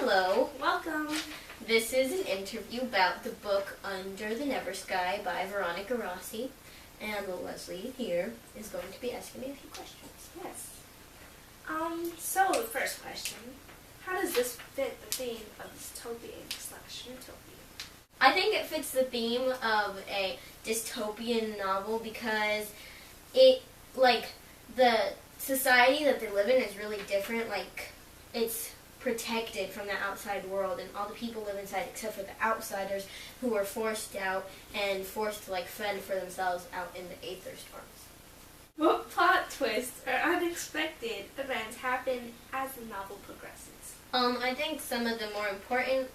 Hello. Welcome. This is an interview about the book Under the Never Sky by Veronica Rossi. And Leslie here is going to be asking me a few questions. Yes. So the first question, how does this fit the theme of dystopian/utopia? I think it fits the theme of a dystopian novel because it, the society that they live in is really different. It's protected from the outside world, and all the people live inside except for the outsiders who are forced out and forced to fend for themselves out in the aether storms. What plot twists or unexpected events happen as the novel progresses? I think some of the more important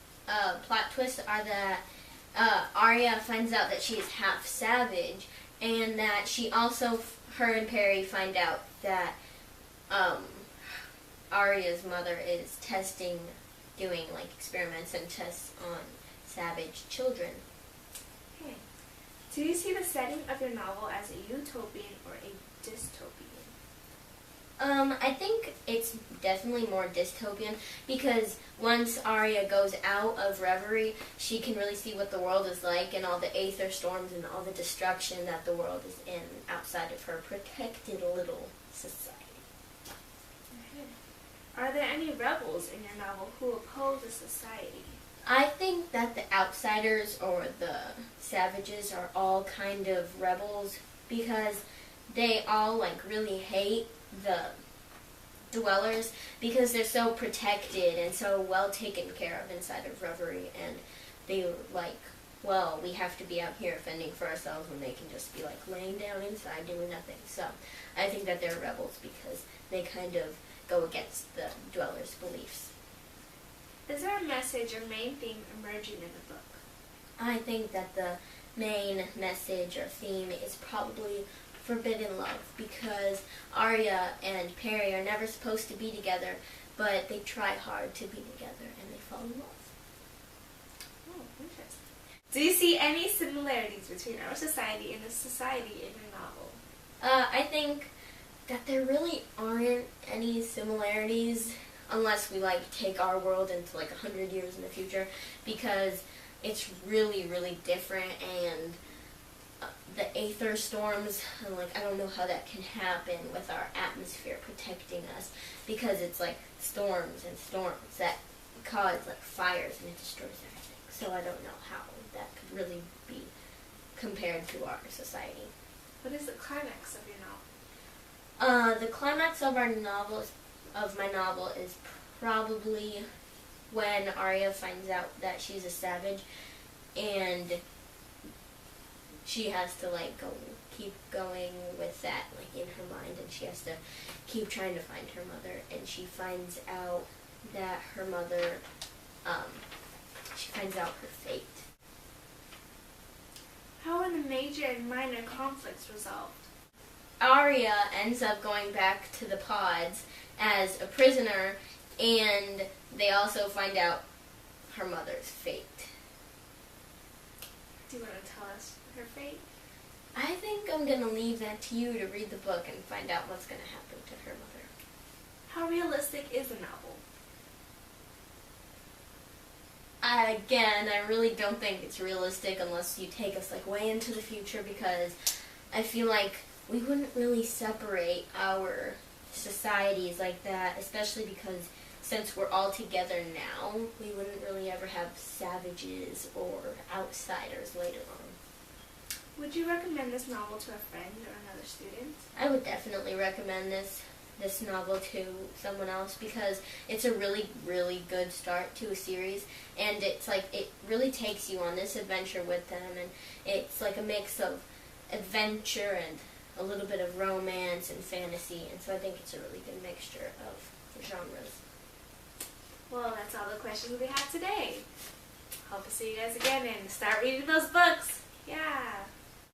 plot twists are that Arya finds out that she is half savage, and that she also, her and Perry find out that Arya's mother is doing experiments and tests on savage children. Okay. Do you see the setting of your novel as a utopian or a dystopian? I think it's definitely more dystopian because once Arya goes out of Reverie, she can really see what the world is like and all the aether storms and all the destruction that the world is in outside of her protected little society. Are there any rebels in your novel who oppose the society? I think that the outsiders or the savages are all kind of rebels because they all really hate the dwellers because they're so protected and so well taken care of inside of Reverie, and they well, we have to be out here fending for ourselves when they can just be laying down inside doing nothing. So I think that they're rebels because they kind of go against the dwellers' beliefs. Is there a message or main theme emerging in the book? I think that the main message or theme is probably forbidden love because Arya and Perry are never supposed to be together, but they try hard to be together and they fall in love. Oh, interesting. Do you see any similarities between our society and the society in your novel? I think that there really aren't any similarities unless we take our world into 100 years in the future, because it's really, really different, and the aether storms, I don't know how that can happen with our atmosphere protecting us, because it's storms and storms that cause fires and it destroys everything. So I don't know how that could really be compared to our society. What is the climax of your novel? The climax of my novel is probably when Arya finds out that she's a savage, and she has to keep going with that in her mind, and she has to keep trying to find her mother, and she finds out that her mother, she finds out her fate. How are the major and minor conflicts resolved? Arya ends up going back to the pods as a prisoner, and they also find out her mother's fate. Do you want to tell us her fate? I think I'm going to leave that to you to read the book and find out what's going to happen to her mother. How realistic is the novel? Again, I really don't think it's realistic unless you take us way into the future, because I feel we wouldn't really separate our societies like that, especially because since we're all together now, we wouldn't really ever have savages or outsiders later on. Would you recommend this novel to a friend or another student? I would definitely recommend this novel to someone else because it's a really, really good start to a series, and it's it really takes you on this adventure with them, and it's a mix of adventure and a little bit of romance and fantasy, and so I think it's a really good mixture of genres. Well, that's all the questions we have today. Hope to see you guys again and start reading those books. Yeah.